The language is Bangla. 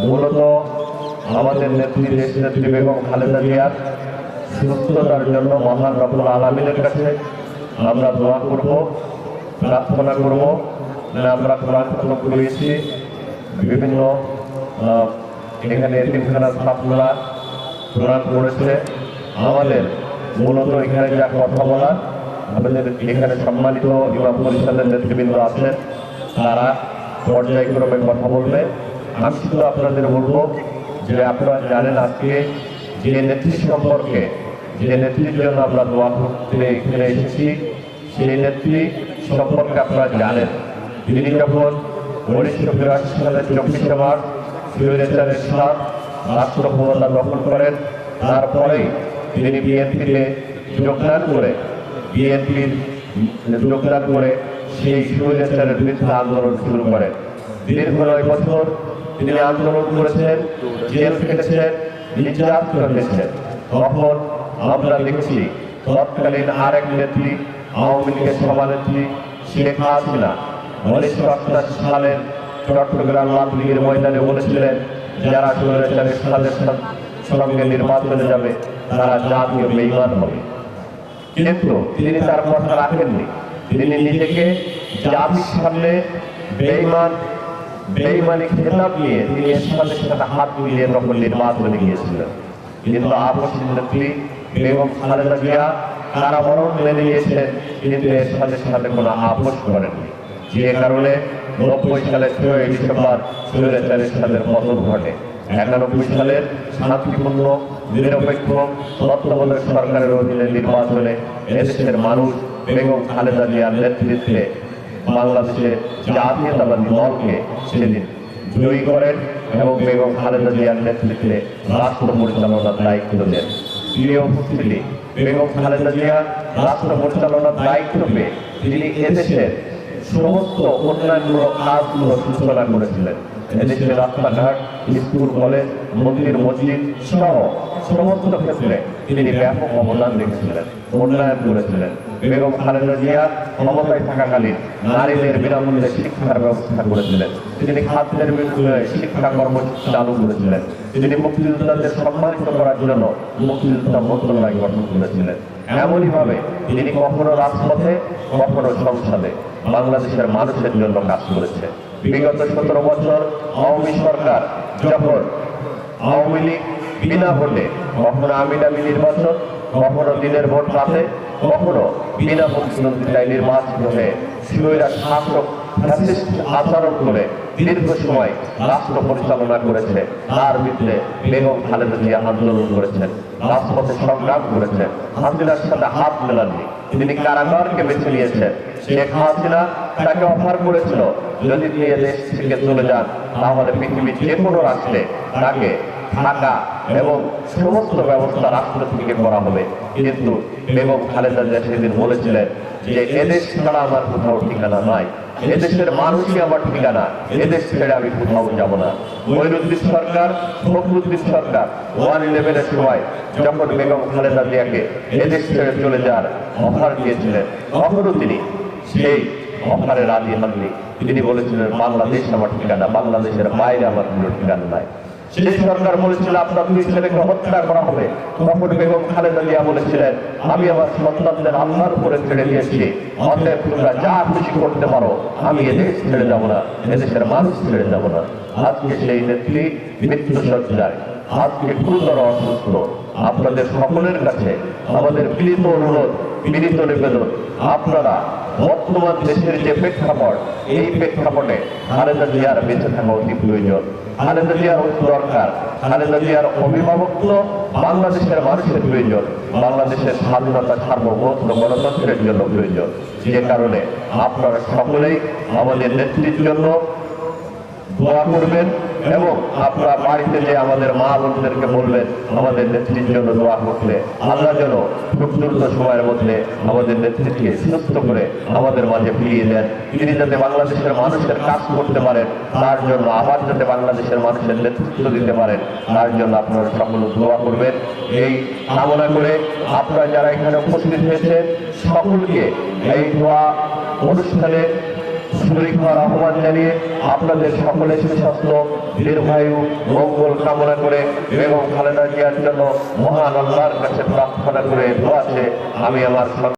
মূলত আমাদের নেত্রী দেশ নেত্রী বেগম খালেদা জিয়ার সুস্থতার জন্য মহান রব্বুল আলামিনের কাছে আমরা দোয়া করব, প্রার্থনা করব। আমরা কোরআন খতম করিয়েছি, বিভিন্ন এখানে এতিমখানার ছাত্ররা কোরআন পড়েছে। আমাদের মূলত এখানে যা কথা বলার, আমাদের এখানে সম্মানিত ইমাম পরিষদের নেতৃবৃন্দ আছেন, তারা পর্যায়ক্রমে কথা বলবে। আমি শুধু আপনাদের বলবো যে আপনারা জানেন আজকে যে নেত্রী সম্পর্কে, যে নেত্রীর জন্য আমরা দোয়া করতে এখানে এসেছি, সেই নেত্রী সম্পর্কে আপনারা জানেন। তিনি যখন 1982 সালের 24শে মার্চ স্বৈরাচারের সাথ রাষ্ট্রক্ষমতা দখল করেন, তারপরেই তিনি বিএনপিতে যোগদান করে সেই স্বৈরাচারের বিরুদ্ধে আন্দোলন শুরু করেন। দীর্ঘ 9 বছর তিনি আন্দোলন করেছেন, জেল খেটেছেন, নির্যাতিত হয়েছেন। তখন আমরা দেখছি তৎকালীন আরেক নেত্রী, আওয়ামী লীগের সভানেত্রী শেখ হাসিনা 1988 সালের চট্টগ্রাম লাল লীগের ময়দানে বলেছিলেন, যারা স্বৈরাচারের সাথে সঙ্গে নির্বাচনে যাবে তারা জাতীয় বেঈমান হবে। কিন্তু তিনি তার কথা রাখেননি। তিনি নিজেকে জাতির সামনে বেঈমানি খেতাব নিয়ে তিনি এরশাদের সাথে হাত মিলিয়ে তখন নির্বাচনে গিয়েছিলেন। কিন্তু আপসীন নেত্রী বেগম খালেদা জিয়া কারাবরণ মেনে নিয়েছেন, কিন্তু এরশাদের সাথে কোনো আপোষ করেননি। যে কারণে 90 সালের 6 ডিসেম্বর স্বৈরাচারের সাথে পতন ঘটে। 91 সালের শান্তিপূর্ণ নিরপেক্ষ তত্ত্বাবধায়ক সরকারের অধীনে নির্বাচনে এদেশের মানুষ বেগম খালেদা জিয়ার নেতৃত্বে বাংলাদেশের জাতীয়তাবাদী দলকে সেদিন জয়ী করেন এবং বেগম খালেদা জিয়ার নেতৃত্বে রাষ্ট্র পরিচালনার দায়িত্ব দেন। প্রিয় উপস্থিতি, বেগম খালেদা জিয়া রাষ্ট্র পরিচালনার দায়িত্ব পেয়ে তিনি এদেশের সমস্ত উন্নয়নমূলক কাজগুলো সূচনা করেছিলেন। এদেশের রাস্তাঘাট, স্কুল, কলেজ, মন্দির, মসজিদ সহ সমস্ত ক্ষেত্রে তিনি ব্যাপক অবদান রেখেছিলেন, উন্নয়ন করেছিলেন। বেগম খালেদা জিয়া ক্ষমতায় থাকাকালীন নারীদের বিনামূল্যে শিক্ষার ব্যবস্থা করেছিলেন। তিনি খাদ্যের বিনামূল্যে শিক্ষা কর্মসূচি চালু করেছিলেন। তিনি মুক্তিযোদ্ধাদের সম্মানিত করার জন্য মুক্তিযোদ্ধা মন্ত্রণালয় গঠন করেছিলেন। এমনইভাবে তিনি কখনো রাজপথে, কখনো সংসদে বাংলাদেশের মানুষের জন্য কাজ করেছে। বিগত 17 বছর আওয়ামী সরকার যখন আওয়ামী লীগ বিনা ভোটে, কখনো আমিনামি নির্বাচন, কখনো দিনের ভোট রাতে, কখনো বিনা প্রতিদ্বন্দ্বিতায় নির্বাচিত হয়ে স্বৈরাচার শাসক আচরণ করে দীর্ঘ সময় রাষ্ট্র পরিচালনা করেছে, তার বিরুদ্ধে বেগম খালেদা জিয়া আন্দোলন করেছেন, রাজপথে সংগ্রাম করেছেন, হাসিনার সাথে হাত মেলাননি। তিনি কারাগারকে বেছে নিয়েছেন। শেখ হাসিনা তাকে অফার করেছিল, যদি তিনি দেশ থেকে চলে যান তাহলে পৃথিবীর যে কোনো রাষ্ট্রে তাকে থাকা এবং সমস্ত ব্যবস্থা রাষ্ট্র থেকে করা হবে। কিন্তু বেগম খালেদা জিয়া সেদিন বলেছিলেন যে এদেশ ছাড়া আমার কোথাও ঠিকানা নাই, এদেশের মানুষই আমার ঠিকানা, এদেশ ছেড়ে আমি কোথাও যাব না। মঈনুদ্দিন সরকার, ফখরুদ্দিন সরকার 1/11-এর সময় যখন বেগম খালেদা জিয়াকে এদেশ ছেড়ে চলে যাওয়ার অফার দিয়েছিলেন, তখনও তিনি সেই অফারে রাজি হননি। তিনি বলেছিলেন বাংলাদেশ আমার ঠিকানা, বাংলাদেশের বাইরে আমার কোনো ঠিকানা নাই। সেই সরকার বলেছিল আপনার 2 ছেলেকে হত্যা করা হবে, তখন বেগম খালেদা জিয়া বলেছিলেন আমি আমার সন্তানদের আল্লাহর উপরে ছেড়ে দিয়েছি, অতএব তোমরা যা খুশি করতে পারো, আমি এদেশ ছেড়ে যাব না, এদেশের মানুষ ছেড়ে যাব না। আজকে সেই নেত্রী মৃত্যুসজ্জায়, আজকে গুরুতর অসুস্থ। আপনাদের সকলের কাছে আমাদের বিনীত অনুরোধ, বিনীত নিবেদন, আপনারা বর্তমান দেশের যে প্রেক্ষাপট, এই প্রেক্ষাপটে খালেদা জিয়ার বেঁচে থাকা অতি প্রয়োজন। খালেদা জিয়ার দরকার, খালেদা জিয়ার অভিভাবকত্ব বাংলাদেশের মানুষের প্রয়োজন, বাংলাদেশের স্বাধীনতা, সার্বভৌমত্ব, গণতন্ত্রের জন্য প্রয়োজন। যে কারণে আপনারা সকলেই আমাদের নেত্রীর জন্য দোয়া করবেন এবং আপনারা বাড়িতে যে আমাদের মা বোনদেরকে বলবেন আমাদের নেত্রীর জন্য দোয়া করতে। আল্লাহ যেন খুব দ্রুত সময়ের মধ্যে আমাদের নেত্রীকে সুস্থ করে আমাদের মাঝে ফিরিয়ে দেন। তিনি যাতে বাংলাদেশের মানুষের কাজ করতে পারেন, তার জন্য আবার যাতে বাংলাদেশের মানুষের নেতৃত্ব দিতে পারেন, তার জন্য আপনারা সকলে দোয়া করবেন। এই কামনা করে আপনারা যারা এখানে উপস্থিত হয়েছেন সকলকে এই দোয়া অনুষ্ঠানে শরীক হওয়ার আহ্বান জানিয়ে আপনাদের সকলের সুস্বাস্থ্য দীর্ঘায়ু মঙ্গল কামনা করে বেগম খালেদা জিয়ার জন্য মহান আল্লাহর কাছে প্রার্থনা করে দোয়াতে আমি আমার